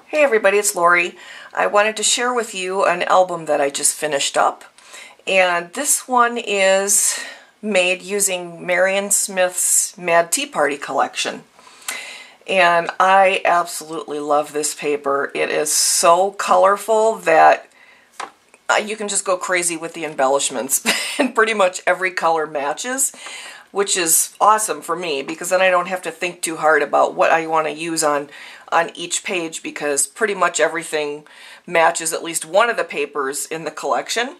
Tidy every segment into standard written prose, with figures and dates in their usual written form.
Hey everybody, it's Lori. I wanted to share with you an album that I just finished up. And this one is made using Marion Smith's Mad Tea Party collection. And I absolutely love this paper. It is so colorful that you can just go crazy with the embellishments. And pretty much every color matches, which is awesome for me because then I don't have to think too hard about what I want to use on each page, because pretty much everything matches at least one of the papers in the collection.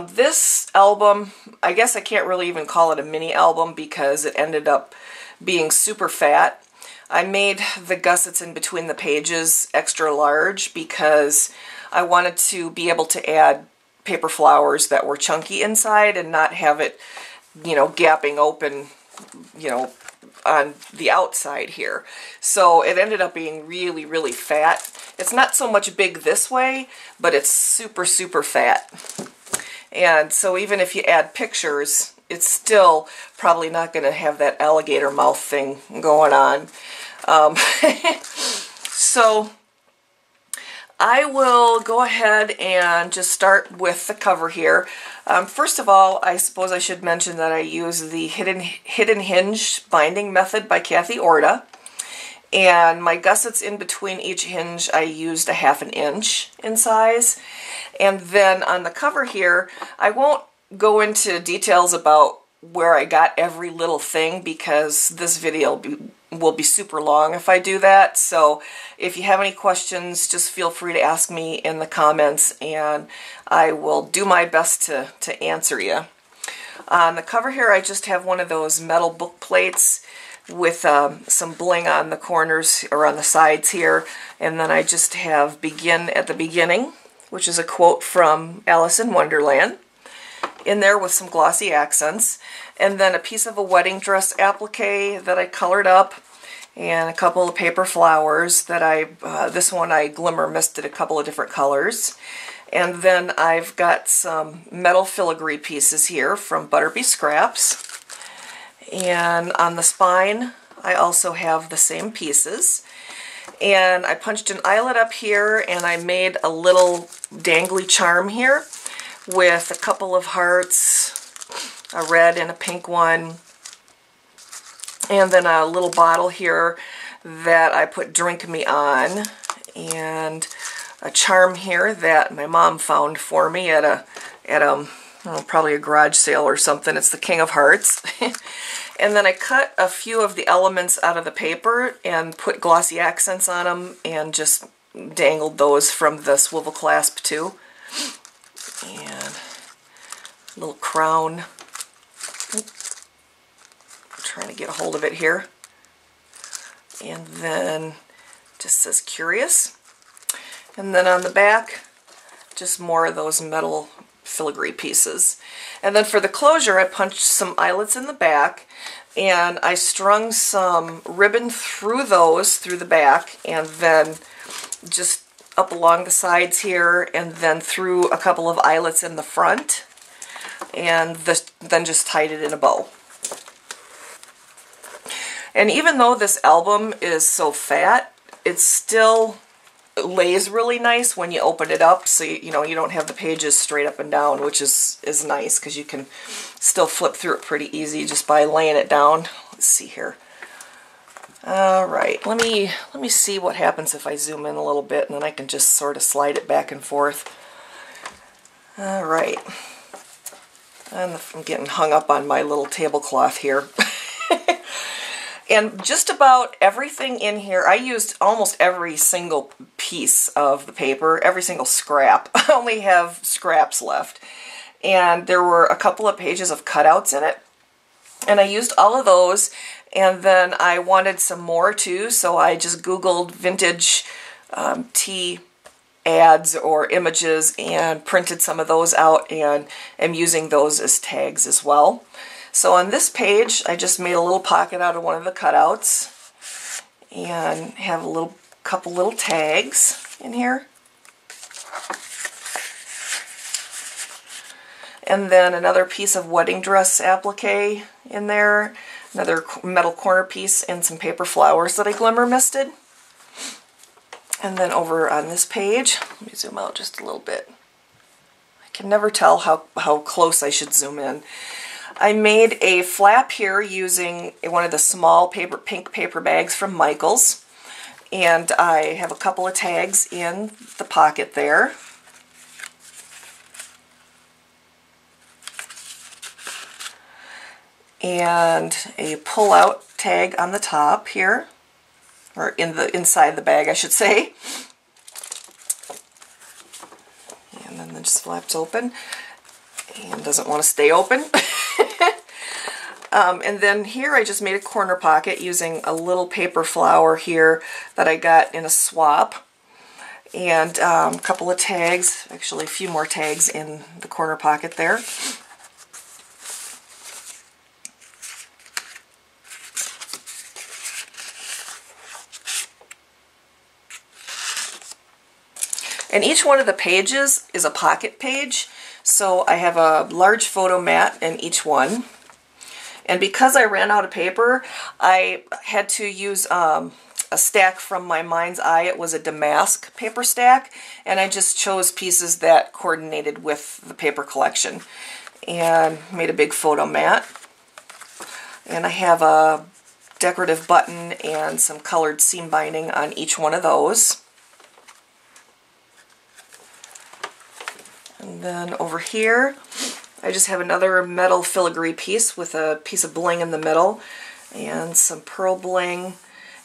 This album, I guess I can't really even call it a mini album because it ended up being super fat. I made the gussets in between the pages extra large because I wanted to be able to add paper flowers that were chunky inside and not have it, gapping open, on the outside here. So it ended up being really, really fat. It's not so much big this way, but it's super, super fat. And so even if you add pictures, it's still probably not going to have that alligator mouth thing going on. So I will go ahead and just start with the cover here. First of all, I suppose I should mention that I use the Hidden Hinge binding method by Kathy Orta. And my gussets in between each hinge, I used a 1/2 inch in size. And then on the cover here, I won't go into details about where I got every little thing because this video will be super long if I do that. So if you have any questions, just feel free to ask me in the comments and I will do my best to answer you. On the cover here, I just have one of those metal book plates with some bling on the corners or on the sides here, and then I just have "Begin at the Beginning," which is a quote from Alice in Wonderland, in there with some glossy accents, and then a piece of a wedding dress applique that I colored up, and a couple of paper flowers that this one I glimmer misted a couple of different colors. And then I've got some metal filigree pieces here from ButterBeeScraps. And on the spine, I also have the same pieces. And I punched an eyelet up here, and I made a little dangly charm here with a couple of hearts, a red and a pink one, and then a little bottle here that I put "Drink Me" on, and a charm here that my mom found for me at probably a garage sale or something. It's the King of Hearts. And then I cut a few of the elements out of the paper and put glossy accents on them and just dangled those from the swivel clasp too. And a little crown. I'm trying to get a hold of it here. And then just says "Curious." And then on the back, just more of those metal filigree pieces. And then for the closure, I punched some eyelets in the back, and I strung some ribbon through the back, and then just up along the sides here, and then through a couple of eyelets in the front, and then just tied it in a bow. And even though this album is so fat, it still lays really nice when you open it up, so you don't have the pages straight up and down, which is nice because you can still flip through it pretty easy just by laying it down. Let's see here. All right, let me see what happens if I zoom in a little bit, and then I can just sort of slide it back and forth. All right, and I'm getting hung up on my little tablecloth here. And just about everything in here, I used almost every single piece of the paper, every single scrap. I only have scraps left. And there were a couple of pages of cutouts in it. And I used all of those. And then I wanted some more too, so I just Googled vintage tea ads or images and printed some of those out and am using those as tags as well. So on this page, I just made a little pocket out of one of the cutouts and have a couple little tags in here. And then another piece of wedding dress applique in there, another metal corner piece, and some paper flowers that I glimmer misted. And then over on this page, let me zoom out just a little bit. I can never tell how close I should zoom in. I made a flap here using one of the small pink paper bags from Michaels. And I have a couple of tags in the pocket there. And a pull-out tag on the top here, or inside the bag, I should say. And then it just flaps open and doesn't want to stay open. And then here I just made a corner pocket using a little paper flower here that I got in a swap. And a couple of tags, actually a few more tags in the corner pocket there. And each one of the pages is a pocket page, so I have a large photo mat in each one. And because I ran out of paper, I had to use a stack from my mind's eye. It was a damask paper stack, and I just chose pieces that coordinated with the paper collection and made a big photo mat. And I have a decorative button and some colored seam binding on each one of those. And then over here, I just have another metal filigree piece with a piece of bling in the middle and some pearl bling.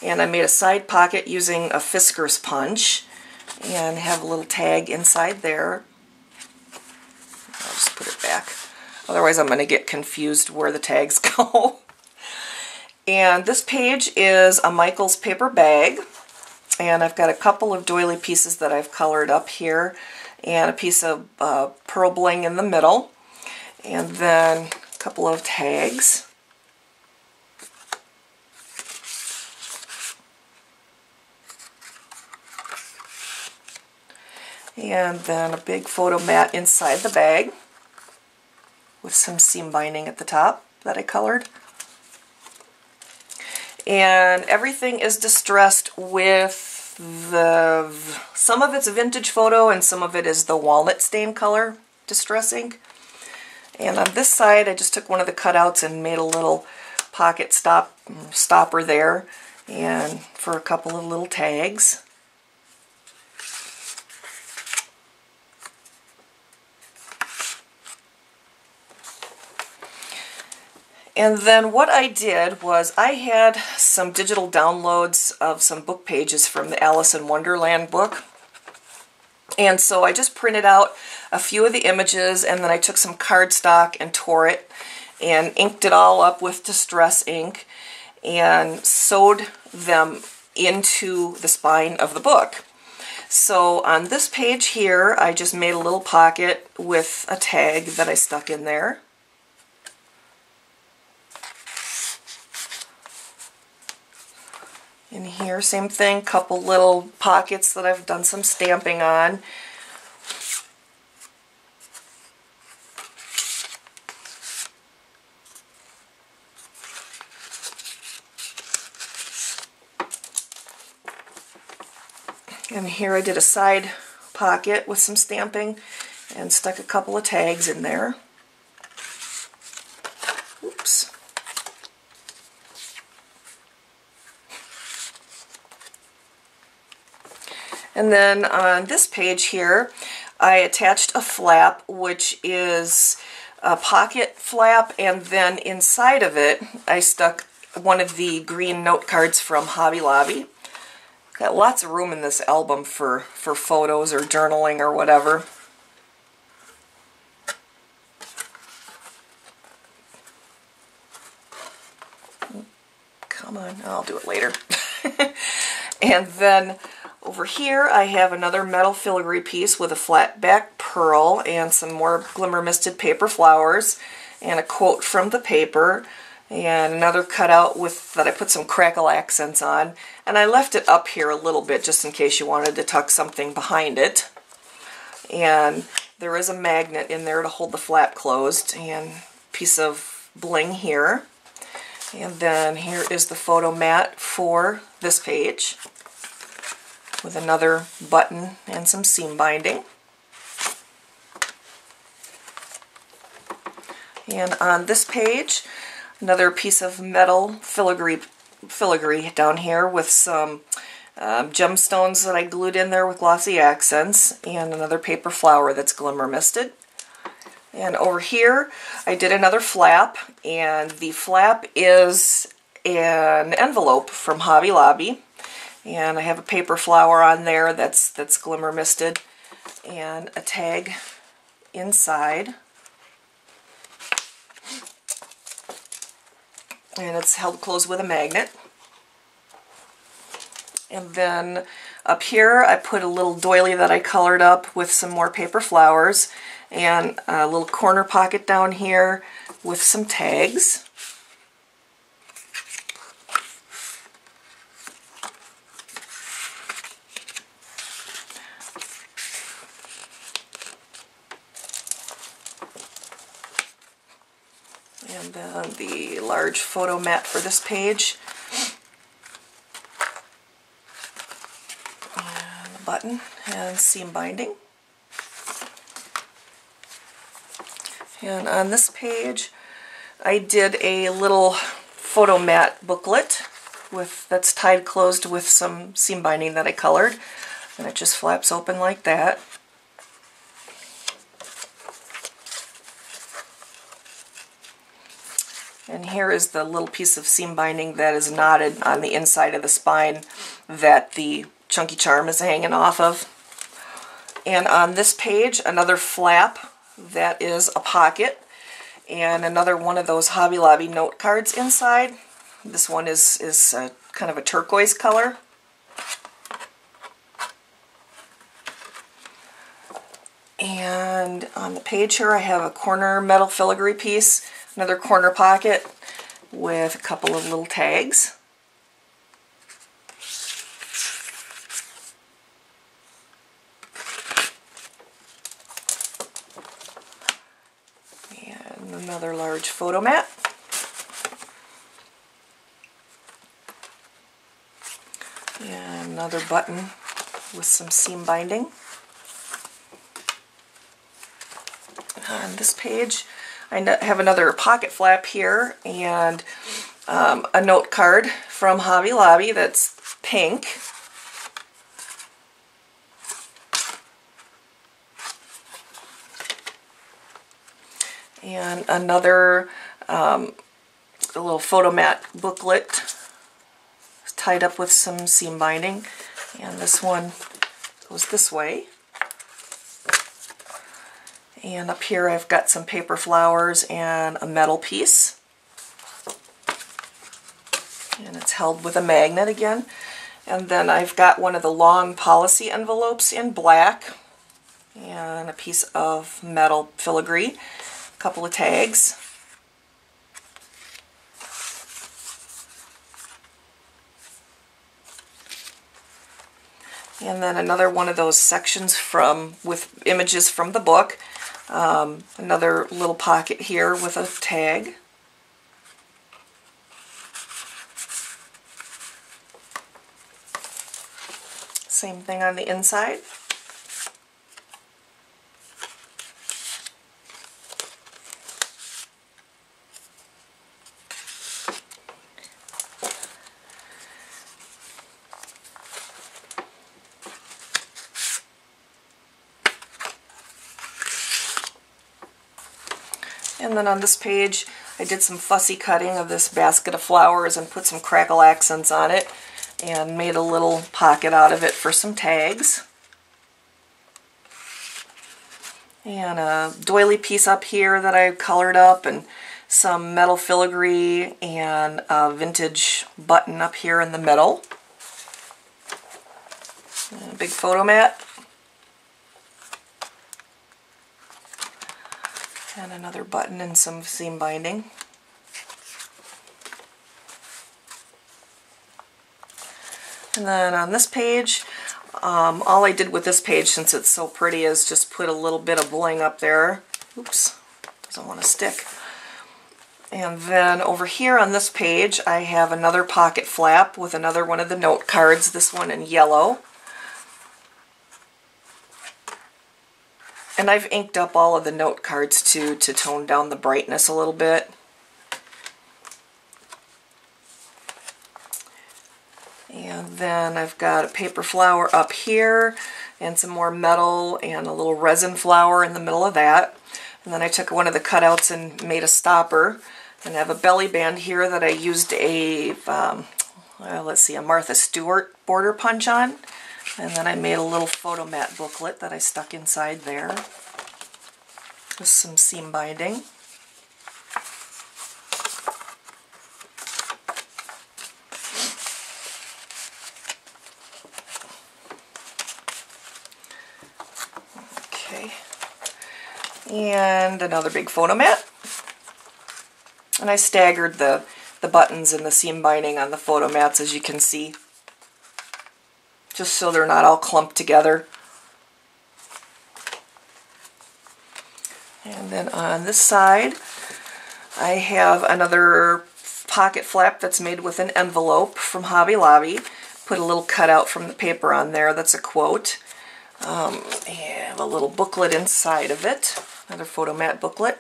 And I made a side pocket using a Fisker's punch and have a little tag inside there. I'll just put it back. Otherwise I'm going to get confused where the tags go. And this page is a Michaels paper bag. And I've got a couple of doily pieces that I've colored up here. And a piece of pearl bling in the middle, and then a couple of tags. And then a big photo mat inside the bag with some seam binding at the top that I colored. And everything is distressed with some of it's a vintage photo and some of it is the walnut stain color distress ink. And on this side I just took one of the cutouts and made a little pocket stopper there, and for a couple of little tags. And then what I did was I had some digital downloads of some book pages from the Alice in Wonderland book. And so I just printed out a few of the images, and then I took some cardstock and tore it and inked it all up with distress ink and sewed them into the spine of the book. So on this page here, I just made a little pocket with a tag that I stuck in there. In here, same thing, couple little pockets that I've done some stamping on. And here I did a side pocket with some stamping and stuck a couple of tags in there. Oops. And then on this page here, I attached a flap, which is a pocket flap, and then inside of it, I stuck one of the green note cards from Hobby Lobby. Got lots of room in this album for photos or journaling or whatever. Come on, I'll do it later. And then over here I have another metal filigree piece with a flat back pearl and some more glimmer misted paper flowers and a quote from the paper, and another cutout that I put some crackle accents on, and I left it up here a little bit just in case you wanted to tuck something behind it. And there is a magnet in there to hold the flap closed, and a piece of bling here. And then here is the photo mat for this page. with another button and some seam binding. And on this page, another piece of metal filigree down here with some gemstones that I glued in there with glossy accents, and another paper flower that's glimmer misted. And over here I did another flap, and the flap is an envelope from Hobby Lobby, and I have a paper flower on there that's glimmer misted, and a tag inside. And it's held closed with a magnet. And then up here I put a little doily that I colored up with some more paper flowers, and a little corner pocket down here with some tags. And then the large photo mat for this page. And a button and seam binding. And on this page I did a little photo mat booklet that's tied closed with some seam binding that I colored. And it just flaps open like that. And here is the little piece of seam binding that is knotted on the inside of the spine that the chunky charm is hanging off of. And on this page, another flap that is a pocket, and another one of those Hobby Lobby note cards inside. This one is kind of a turquoise color. And on the page here I have a corner metal filigree piece, another corner pocket with a couple of little tags. And another large photo mat. And another button with some seam binding. On this page I have another pocket flap here, and a note card from Hobby Lobby that's pink. And another a little photo mat booklet tied up with some seam binding, and this one goes this way. And up here I've got some paper flowers and a metal piece. And it's held with a magnet again. And then I've got one of the long policy envelopes in black, and a piece of metal filigree, a couple of tags. And then another one of those sections with images from the book. Another little pocket here with a tag. Same thing on the inside. And then on this page I did some fussy cutting of this basket of flowers and put some crackle accents on it and made a little pocket out of it for some tags. And a doily piece up here that I colored up, and some metal filigree, and a vintage button up here in the middle. And a big photo mat. And another button and some seam binding. And then on this page, all I did with this page, since it's so pretty, is just put a little bit of bling up there. Oops, doesn't want to stick. And then over here on this page I have another pocket flap with another one of the note cards, this one in yellow. And I've inked up all of the note cards too to tone down the brightness a little bit. And then I've got a paper flower up here and some more metal and a little resin flower in the middle of that. And then I took one of the cutouts and made a stopper. And I have a belly band here that I used a, let's see, a Martha Stewart border punch on. And then I made a little photo mat booklet that I stuck inside there with some seam binding. Okay. And another big photo mat. And I staggered the buttons and the seam binding on the photo mats, as you can see, just so they're not all clumped together. And then on this side, I have another pocket flap that's made with an envelope from Hobby Lobby. Put a little cutout from the paper on there that's a quote. I have a little booklet inside of it, another photo mat booklet.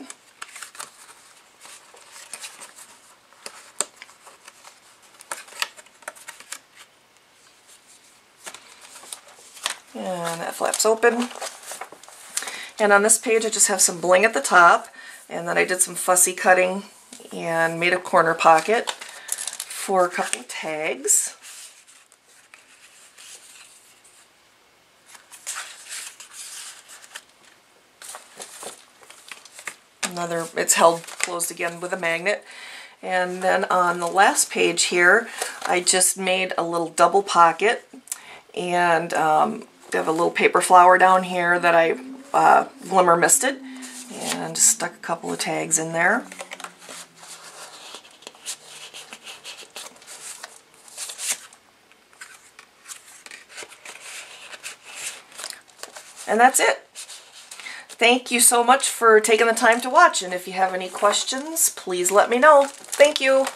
And that flaps open. And on this page I just have some bling at the top, and then I did some fussy cutting and made a corner pocket for a couple of tags. It's held closed again with a magnet. And then on the last page here, I just made a little double pocket, and I have a little paper flower down here that I glimmer misted, and just stuck a couple of tags in there. And that's it. Thank you so much for taking the time to watch, and if you have any questions, please let me know. Thank you.